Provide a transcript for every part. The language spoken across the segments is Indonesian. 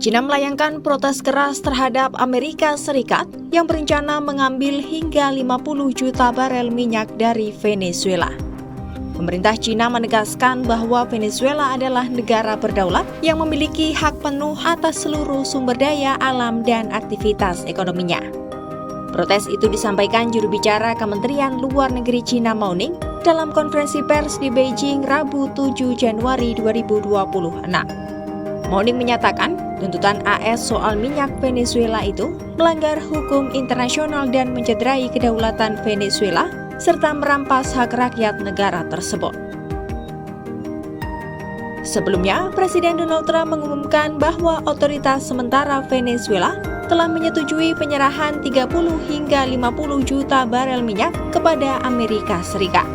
China melayangkan protes keras terhadap Amerika Serikat yang berencana mengambil hingga 50 juta barel minyak dari Venezuela. Pemerintah China menegaskan bahwa Venezuela adalah negara berdaulat yang memiliki hak penuh atas seluruh sumber daya alam dan aktivitas ekonominya. Protes itu disampaikan juru bicara Kementerian Luar Negeri China Mao Ning dalam konferensi pers di Beijing Rabu 7 Januari 2026. Mao Ning menyatakan tuntutan AS soal minyak Venezuela itu melanggar hukum internasional dan mencederai kedaulatan Venezuela serta merampas hak rakyat negara tersebut. Sebelumnya, Presiden Donald Trump mengumumkan bahwa otoritas sementara Venezuela telah menyetujui penyerahan 30 hingga 50 juta barel minyak kepada Amerika Serikat.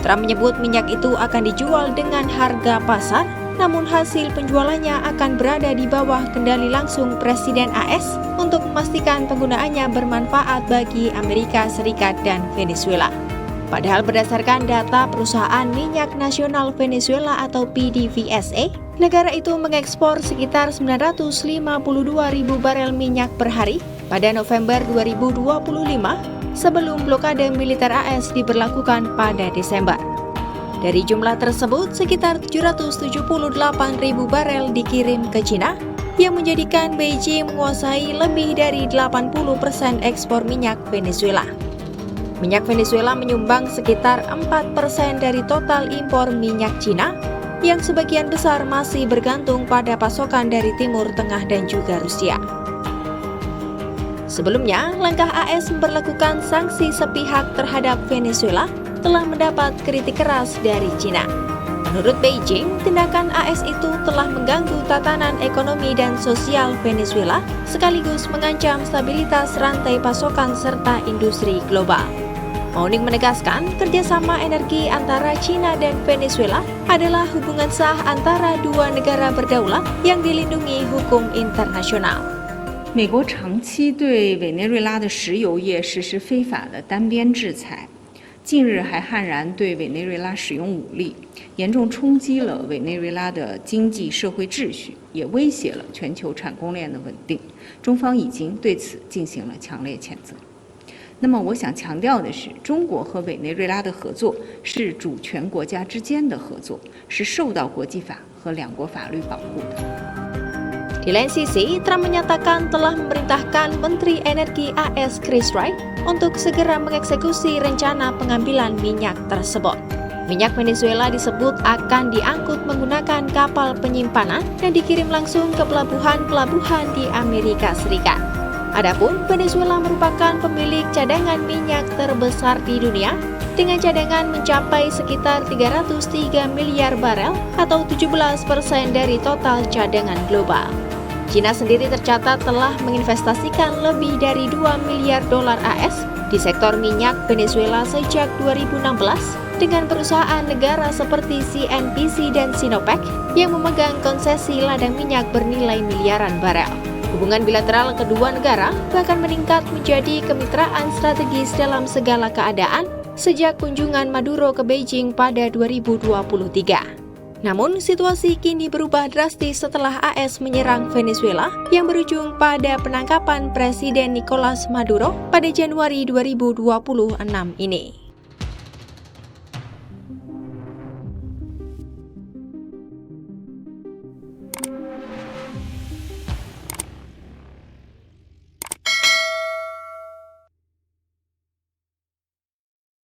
Trump menyebut minyak itu akan dijual dengan harga pasar, namun hasil penjualannya akan berada di bawah kendali langsung Presiden AS untuk memastikan penggunaannya bermanfaat bagi Amerika Serikat dan Venezuela. Padahal berdasarkan data perusahaan minyak nasional Venezuela atau PDVSA, negara itu mengekspor sekitar 952 ribu barel minyak per hari pada November 2025 sebelum blokade militer AS diberlakukan pada Desember. Dari jumlah tersebut, sekitar 778 ribu barel dikirim ke China, yang menjadikan Beijing menguasai lebih dari 80% ekspor minyak Venezuela. Minyak Venezuela menyumbang sekitar 4% dari total impor minyak China, yang sebagian besar masih bergantung pada pasokan dari Timur Tengah dan juga Rusia. Sebelumnya, langkah AS memperlakukan sanksi sepihak terhadap Venezuela telah mendapat kritik keras dari China. Menurut Beijing, tindakan AS itu telah mengganggu tatanan ekonomi dan sosial Venezuela, sekaligus mengancam stabilitas rantai pasokan serta industri global. Mao Ning menegaskan, kerjasama energi antara China dan Venezuela adalah hubungan sah antara dua negara berdaulat yang dilindungi hukum internasional. 美国长期对委内瑞拉的石油业实施非法的单边制裁，近日还悍然对委内瑞拉使用武力，严重冲击了委内瑞拉的经济社会秩序，也威胁了全球产供链的稳定。中方已经对此进行了强烈谴责。那么，我想强调的是，中国和委内瑞拉的合作是主权国家之间的合作，是受到国际法和两国法律保护的。 Di lain sisi, Trump menyatakan telah memerintahkan Menteri Energi AS Chris Wright untuk segera mengeksekusi rencana pengambilan minyak tersebut. Minyak Venezuela disebut akan diangkut menggunakan kapal penyimpanan dan dikirim langsung ke pelabuhan-pelabuhan di Amerika Serikat. Adapun Venezuela merupakan pemilik cadangan minyak terbesar di dunia dengan cadangan mencapai sekitar 303 miliar barel atau 17% dari total cadangan global. China sendiri tercatat telah menginvestasikan lebih dari 2 miliar dolar AS di sektor minyak Venezuela sejak 2016 dengan perusahaan negara seperti CNPC dan Sinopec yang memegang konsesi ladang minyak bernilai miliaran barel. Hubungan bilateral kedua negara bahkan meningkat menjadi kemitraan strategis dalam segala keadaan sejak kunjungan Maduro ke Beijing pada 2023. Namun, situasi kini berubah drastis setelah AS menyerang Venezuela yang berujung pada penangkapan Presiden Nicolas Maduro pada Januari 2026 ini.